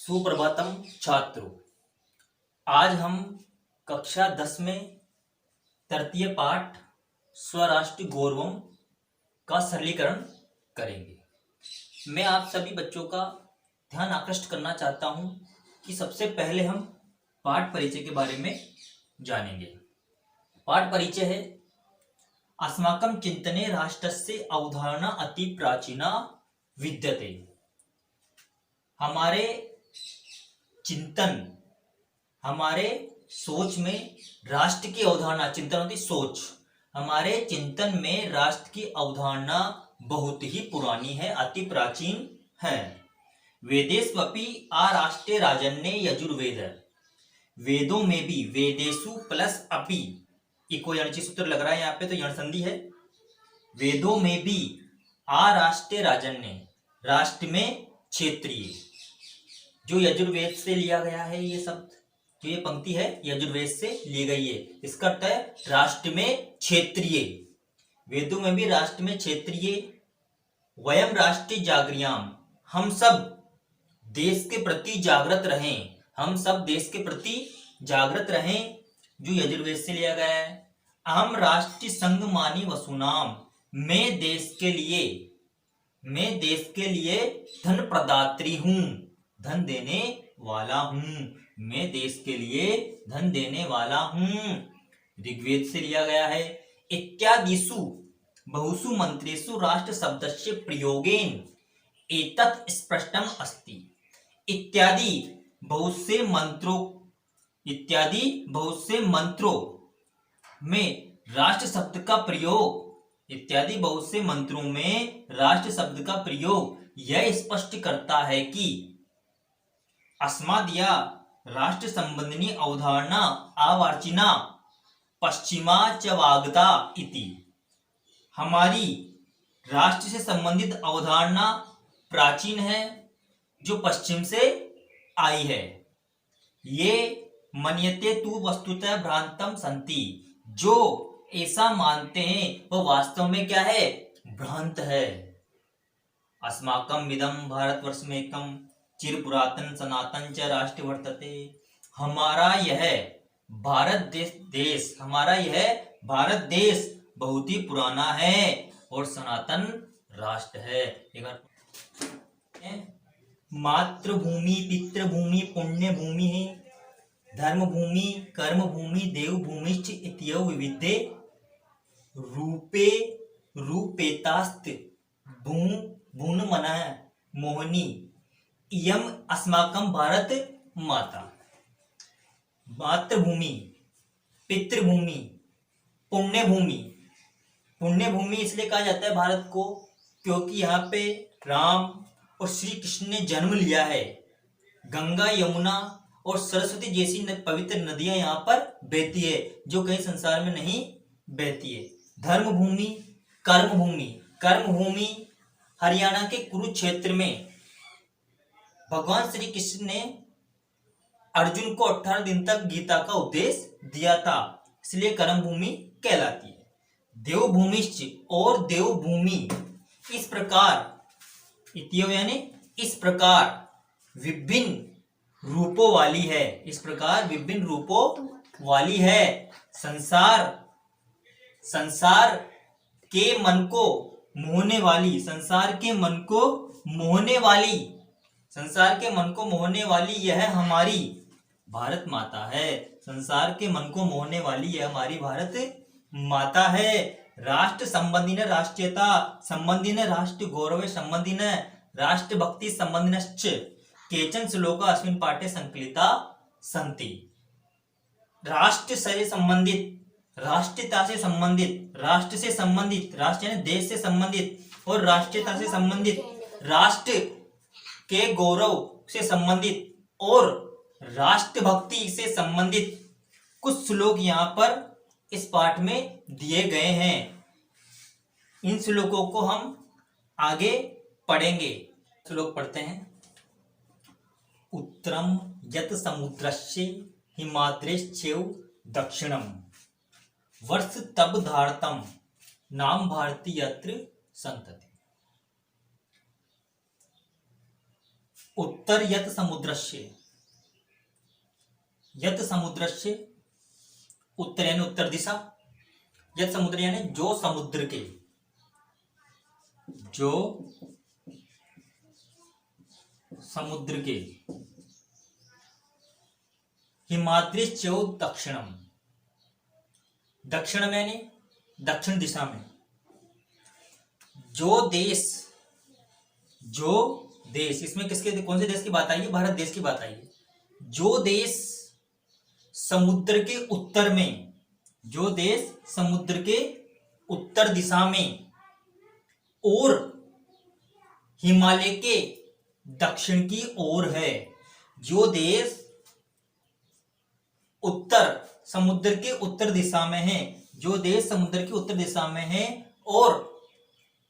सुप्रभातम छात्रों। आज हम कक्षा 10 में तृतीय पाठ स्वराष्ट्र गौरवम का सरलीकरण करेंगे। मैं आप सभी बच्चों का ध्यान आकृष्ट करना चाहता हूं कि सबसे पहले हम पाठ परिचय के बारे में जानेंगे। पाठ परिचय है अस्माकं चिंतने राष्ट्रस्य अवधारणा अति प्राचीना विद्यते। हमारे चिंतन, हमारे सोच में राष्ट्र की अवधारणा, चिंतन होती सोच, हमारे चिंतन में राष्ट्र की अवधारणा बहुत ही पुरानी है, अति प्राचीन है। वेदेष्वपि आराष्ट्रे राजन्ये यजुर्वेद। वेदों में भी, वेदेशु प्लस अपि, इको यणचि सूत्र लग रहा है यहाँ पे, तो यण संधि है। वेदों में भी आराष्ट्रे राजन्ये, राष्ट्र में क्षेत्रीय, जो यजुर्वेद से लिया गया है। ये शब्द, जो ये पंक्ति है, यजुर्वेद से ली गई है। इसका अर्थ है राष्ट्र में क्षेत्रीय। वेदों में भी राष्ट्र में क्षेत्रीय। वयम राष्ट्र जागृयाम, हम सब देश के प्रति जागृत रहें, हम सब देश के प्रति जागृत रहें, जो यजुर्वेद से लिया गया है। अहम राष्ट्र संगमानी वसुनाम, मैं देश के लिए धन प्रदात्री हूं, धन देने वाला हूं, मैं देश के लिए धन देने वाला हूं। ऋग्वेद से लिया गया है। इत्यादिषु बहुषु मंत्रेषु राष्ट्र शब्दस्य प्रयोगेन एतत् स्पष्टम अस्ति। इत्यादि बहुत से मंत्रों में राष्ट्र शब्द का प्रयोग, इत्यादि बहुत से मंत्रों में राष्ट्र शब्द का प्रयोग यह स्पष्ट करता है कि अस्माद्या राष्ट्र संबंधिनी अवधारणा आवर्चिना पश्चिमा च वागता इति। हमारी राष्ट्र से संबंधित अवधारणा प्राचीन है, जो पश्चिम से आई है। ये मन्यते तु वस्तुतः भ्रांतम संति, जो ऐसा मानते हैं वह वास्तव में क्या है? भ्रांत है। अस्माकम इदं भारतवर्षमेकं चिर पुरातन सनातन च राष्ट्र वर्तते। हमारा यह भारत देश, हमारा यह भारत देश बहुत ही पुराना है और सनातन राष्ट्र है। मातृभूमि, पितृभूमि, पुण्य भूमि है, धर्म भूमि, कर्म भूमि, देव भूमिश्च इत्येव विविधे रूपे रूपेतास्त भून्मनः मोहिनी इयम अस्माकं भारत माता। मातृभूमि, पितृभूमि, पुण्य भूमि। पुण्य भूमि इसलिए कहा जाता है भारत को क्योंकि यहाँ पे राम और श्री कृष्ण ने जन्म लिया है। गंगा, यमुना और सरस्वती जैसी पवित्र नदियां यहाँ पर बहती है, जो कहीं संसार में नहीं बहती है। धर्म भूमि, कर्म भूमि। कर्म भूमि हरियाणा के कुरुक्षेत्र में भगवान श्री कृष्ण ने अर्जुन को 18 दिन तक गीता का उपदेश दिया था, इसलिए कर्म भूमि कहलाती है। देवभूमिश्च, और देवभूमि इस प्रकार, इतियो यानी इस प्रकार विभिन्न रूपों वाली है, इस प्रकार विभिन्न रूपों वाली है। संसार के मन को मोहने वाली, संसार के मन को मोहने वाली, संसार के मन को मोहने वाली यह हमारी भारत माता है। संसार के मन को मोहने वाली यह हमारी भारत माता है। राष्ट्र संबंधी न राष्ट्रीयता संबंधी न राष्ट्र गौरव संबंधी न राष्ट्र भक्ति संबंधिनश्च केचन श्लोका अस्मिन् पाठे संकलिता सन्ति। राष्ट्र से संबंधित, राष्ट्रीयता से संबंधित, राष्ट्र से संबंधित, राष्ट्र यानी देश से संबंधित, और राष्ट्रीयता से संबंधित, राष्ट्र के गौरव से संबंधित और राष्ट्र भक्ति से संबंधित कुछ श्लोक यहाँ पर इस पाठ में दिए गए हैं। इन श्लोकों को हम आगे पढ़ेंगे। श्लोक पढ़ते हैं। उत्तरम यत समुद्रस्य हिमाद्रेश्चैव दक्षिणम वर्ष तब धारतम नाम भारती यत्र संतति। उत्तर यत समुद्रस्य, यत समुद्रस्य, उत्तर यानी उत्तर दिशा, यत समुद्र यानी जो समुद्र के, जो समुद्र के, हिमाद्रिश्चो दक्षिणम, दक्षिण में यानी दक्षिण दिशा में, जो देश, जो देश, इसमें किसके, कौन से देश की बात आई है? भारत देश की बात आई है। जो देश समुद्र के उत्तर में, जो देश समुद्र के उत्तर दिशा में और हिमालय के दक्षिण की ओर है, जो देश उत्तर समुद्र के उत्तर दिशा में है, जो देश समुद्र की उत्तर दिशा में है और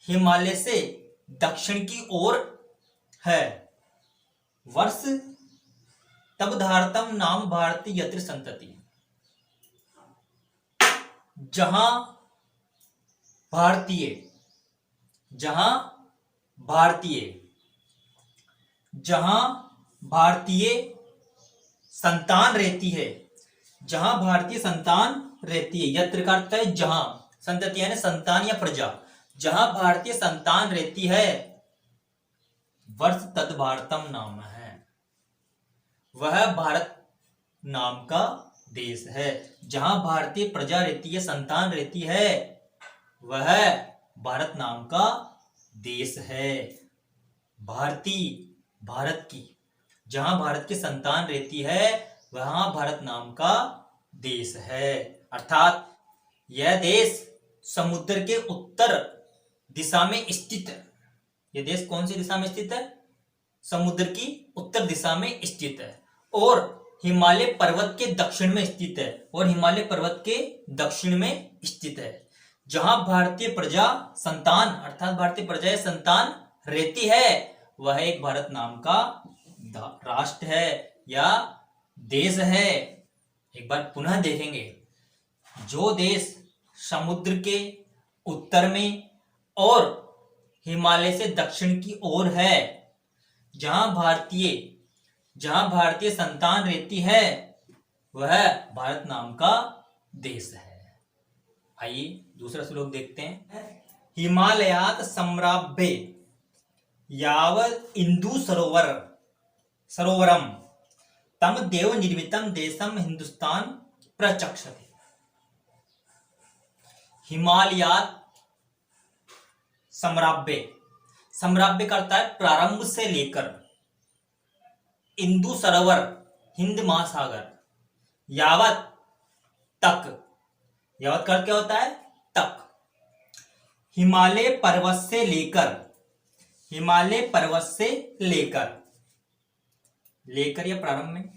हिमालय से दक्षिण की ओर है, वर्ष तब धारतम नाम भारती यत्र संतति, जहां भारतीय, जहां भारतीय, जहां भारतीय संतान रहती है, जहां भारतीय संतान रहती है, यत्र का अर्थ है जहां, संतति यानी संतान या प्रजा, जहां भारतीय संतान रहती है, वर्ष तद भारतम नाम है, वह भारत नाम का देश है। जहां भारतीय प्रजा रहती है, संतान रहती है, वह भारत नाम का देश है। भारतीय, भारत की, जहां भारत की संतान रहती है वहां भारत नाम का देश है। अर्थात यह देश समुद्र के उत्तर दिशा में स्थित है। यह देश कौन सी दिशा में स्थित है? समुद्र की उत्तर दिशा में स्थित है और हिमालय पर्वत के दक्षिण में स्थित है, और हिमालय पर्वत के दक्षिण में स्थित है। जहां भारतीय प्रजा संतान, अर्थात भारतीय प्रजा संतान रहती है, वह एक भारत नाम का राष्ट्र है या देश है। एक बार पुनः देखेंगे, जो देश समुद्र के उत्तर में और हिमालय से दक्षिण की ओर है, जहां भारतीय संतान रहती है, वह भारत नाम का देश है। आइए दूसरा श्लोक देखते हैं। हिमालयात सम्राभ्य यावत् इंदु सरोवरम तम देव निर्मितम देशम हिंदुस्तान प्रचक्षते। हिमालयात सम्राभ्य, सम्राभ्य करता है प्रारंभ से लेकर, इंदु सरोवर हिंद महासागर, यावत तक, यावत का क्या होता है? तक। हिमालय पर्वत से लेकर, हिमालय पर्वत से लेकर, लेकर या प्रारंभ में,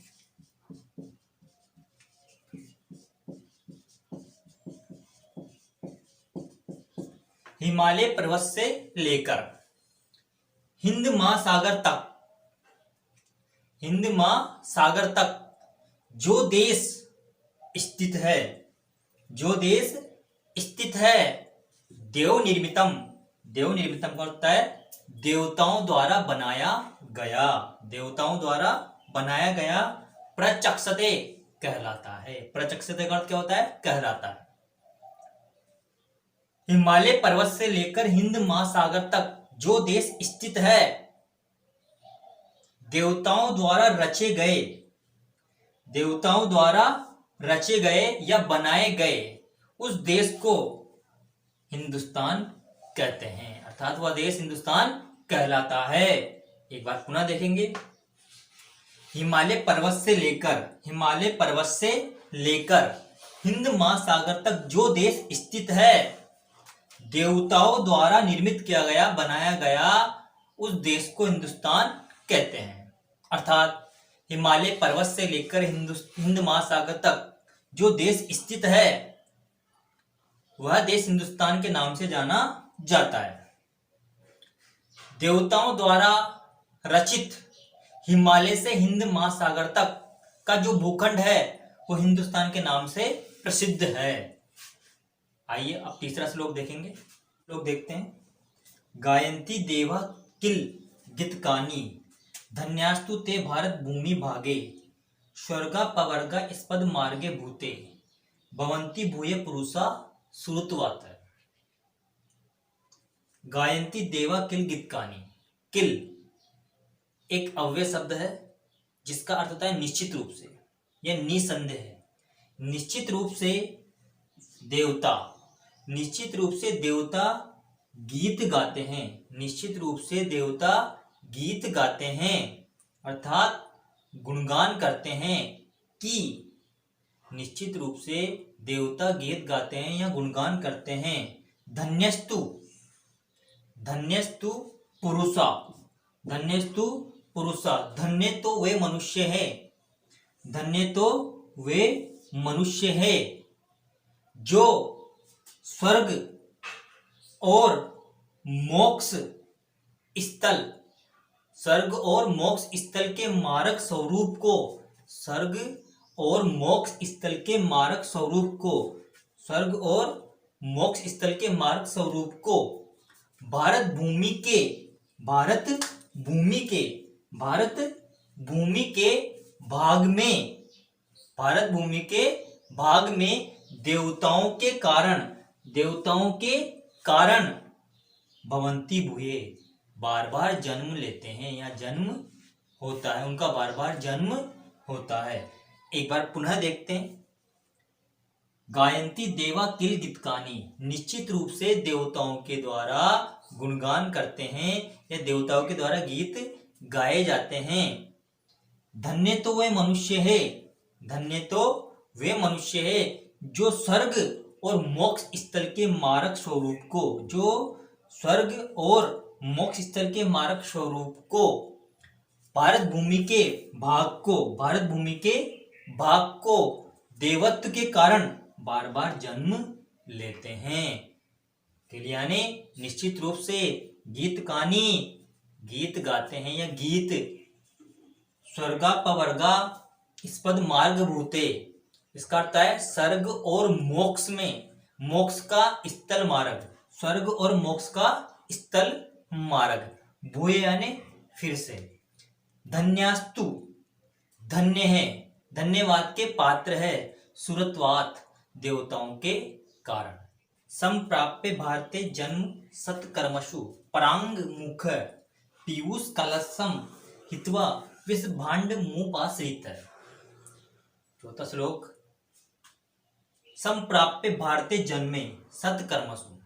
हिमालय पर्वत से लेकर हिंद महासागर तक, हिंद महासागर तक जो देश स्थित है, जो देश स्थित है, देव निर्मितम, देव निर्मितम का होता है देवताओं द्वारा बनाया गया, देवताओं द्वारा बनाया गया, प्रचक्षते कहलाता है। प्रचक्षते का अर्थ क्या होता है? कहलाता है। हिमालय पर्वत से लेकर हिंद महासागर तक जो देश स्थित है, देवताओं द्वारा रचे गए, देवताओं द्वारा रचे गए या बनाए गए उस देश को हिंदुस्तान कहते हैं, अर्थात वह देश हिंदुस्तान कहलाता है। एक बार पुनः देखेंगे, हिमालय पर्वत से लेकर, हिमालय पर्वत से लेकर हिंद महासागर तक जो देश स्थित है, देवताओं द्वारा निर्मित किया गया, बनाया गया उस देश को हिंदुस्तान कहते हैं। अर्थात हिमालय पर्वत से लेकर हिंद महासागर तक जो देश स्थित है, वह देश हिंदुस्तान के नाम से जाना जाता है। देवताओं द्वारा रचित हिमालय से हिंद महासागर तक का जो भूखंड है, वो हिंदुस्तान के नाम से प्रसिद्ध है। आइए अब तीसरा श्लोक देखेंगे। श्लोक देखते हैं। गायंती देवा किल गीतकानी धन्यास्तु ते भारत भूमि भागे, स्वर्गा पवर्गा स्पद मार्गे भूते, भवन्ति भूये पुरुषा श्रुतवात। गायन्ति देवा किल गीतकानी। किल एक अव्यय शब्द है जिसका अर्थ होता है निश्चित रूप से या निसंदेह है। निश्चित रूप से देवता, निश्चित रूप से देवता गीत गाते हैं, निश्चित रूप से देवता गीत गाते हैं अर्थात गुणगान करते हैं कि निश्चित रूप से देवता गीत गाते हैं या गुणगान करते हैं। धन्यस्तु, धन्यस्तु पुरुषा, धन्यस्तु पुरुषा, धन्य तो वे मनुष्य है, धन्य तो वे मनुष्य है जो स्वर्ग और मोक्ष स्थल, स्वर्ग और मोक्ष स्थल के मारक स्वरूप को, स्वर्ग और मोक्ष स्थल के मारक स्वरूप को, स्वर्ग और मोक्ष स्थल के मारक स्वरूप को भारत भूमि के, भारत भूमि के, भारत भूमि के भाग में, भारत भूमि के भाग में देवताओं के कारण, देवताओं के कारण भवंती भूये बार बार जन्म लेते हैं या जन्म होता है, उनका बार बार जन्म होता है। एक बार पुनः देखते हैं। गायंती देवा किल गीतकानी, निश्चित रूप से देवताओं के द्वारा गुणगान करते हैं या देवताओं के द्वारा गीत गाए जाते हैं। धन्य तो वे मनुष्य है, धन्य तो वे मनुष्य है जो स्वर्ग और मोक्ष स्थल के मारक स्वरूप को, जो स्वर्ग और मोक्ष स्थल के मारक स्वरूप को, भारत भूमि के भाग को, भारत भूमि के भाग को देवत्व के कारण बार बार जन्म लेते हैं। यानी निश्चित रूप से गीतकानी, गीत गाते हैं या गीत, स्वर्गा पवर्गा स्पद मार्ग भूते, इसका अर्थ है स्वर्ग और मोक्ष में, मोक्ष का स्थल मार्ग, स्वर्ग और मोक्ष का स्थल मार्ग, भूये यानी फिर से। धन्यास्तु, धन्य है, धन्यवाद के पात्र है, सुरत्वात देवताओं के कारण। संप्राप्य भारते जन्म सत्कर्मसु परांग मुख पीयूष कलशम हित्वा विष भांड मुपाश्रित। चौथा श्लोक। संप्राप्य भारते जन्मे सत्कर्मसु,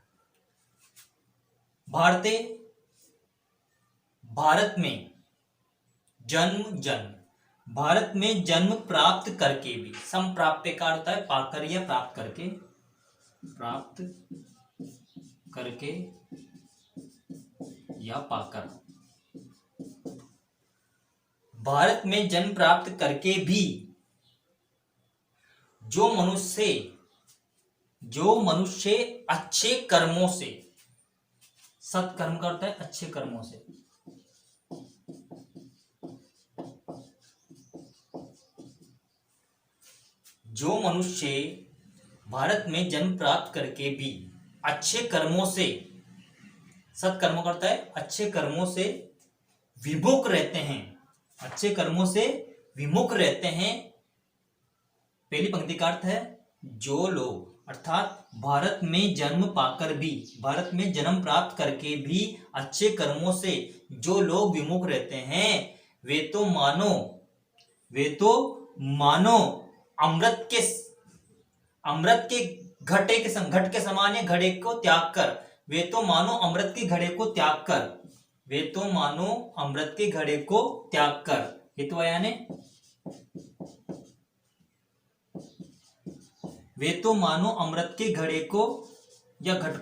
भारते भारत में, जन्म जन्म, भारत में जन्म प्राप्त करके भी, संप्राप्य का अर्थ है पाकर या प्राप्त करके, प्राप्त करके या पाकर, भारत में जन्म प्राप्त करके भी जो मनुष्य अच्छे कर्मों से, सत्कर्म का अर्थ है अच्छे कर्मों से, जो मनुष्य भारत में जन्म प्राप्त करके भी अच्छे कर्मों से, सत्कर्मों का अर्थ है अच्छे कर्मों से विमुख रहते हैं, अच्छे कर्मों से विमुख रहते हैं। पहली पंक्ति का अर्थ है जो लोग, अर्थात भारत में जन्म पाकर भी, भारत में जन्म प्राप्त करके भी अच्छे कर्मों से जो लोग विमुख रहते हैं, वे तो मानो अमृत के घट के समान या घड़े को त्याग कर, वे तो मानो अमृत के घड़े को त्याग कर, वे तो मानो अमृत के घड़े को त्याग कर, हित्वा यानी वे तो मानो अमृत के घड़े को या घट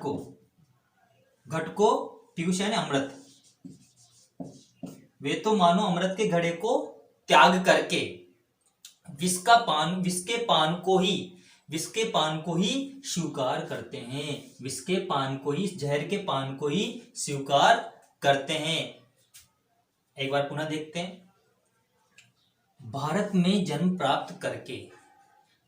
को पीयूष यानी अमृत, वे तो मानो अमृत के घड़े को त्याग करके विष के पान को ही स्वीकार करते हैं, विष के पान को ही, जहर के पान को ही स्वीकार करते हैं। एक बार पुनः देखते हैं। भारत में जन्म प्राप्त करके,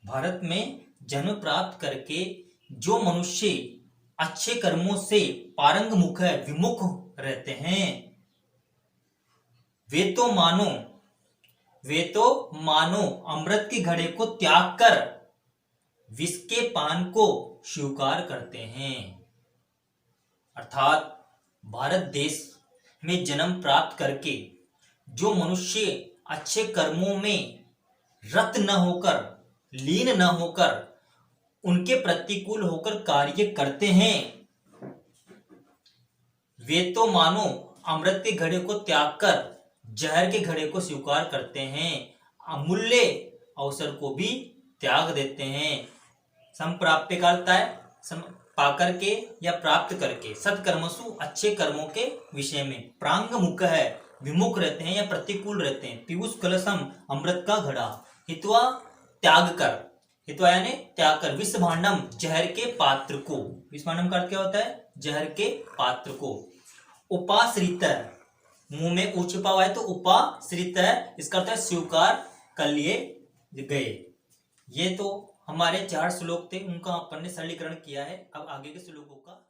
भारत में जन्म प्राप्त करके जो मनुष्य अच्छे कर्मों से पारंग मुख है, विमुख रहते हैं, वे तो मानो अमृत के घड़े को त्याग कर विष के पान को स्वीकार करते हैं। अर्थात भारत देश में जन्म प्राप्त करके जो मनुष्य अच्छे कर्मों में रत न होकर, लीन न होकर, उनके प्रतिकूल होकर कार्य करते हैं, वे तो मानो अमृत के घड़े को त्याग कर जहर के घड़े को स्वीकार करते हैं, अमूल्य अवसर को भी त्याग देते हैं। संप्राप्य करता है पाकर के या प्राप्त करके, सत्कर्मसु अच्छे कर्मों के विषय में, प्रांग मुख है विमुख रहते हैं या प्रतिकूल रहते हैं, पीयूष कलशम अमृत का घड़ा, हित्वा त्याग कर, हित्वा यानी त्याग कर, विष भांडम जहर के पात्र को, विष भांडम का अर्थ क्या होता है? जहर के पात्र को, उपाश्रित मुंह में ऊ छिपा हुआ है तो उपाश्रित है, इसका अर्थ है स्वीकार कर लिए गए। ये तो हमारे 4 श्लोक थे, उनका अपन ने सरलीकरण किया है। अब आगे के श्लोकों का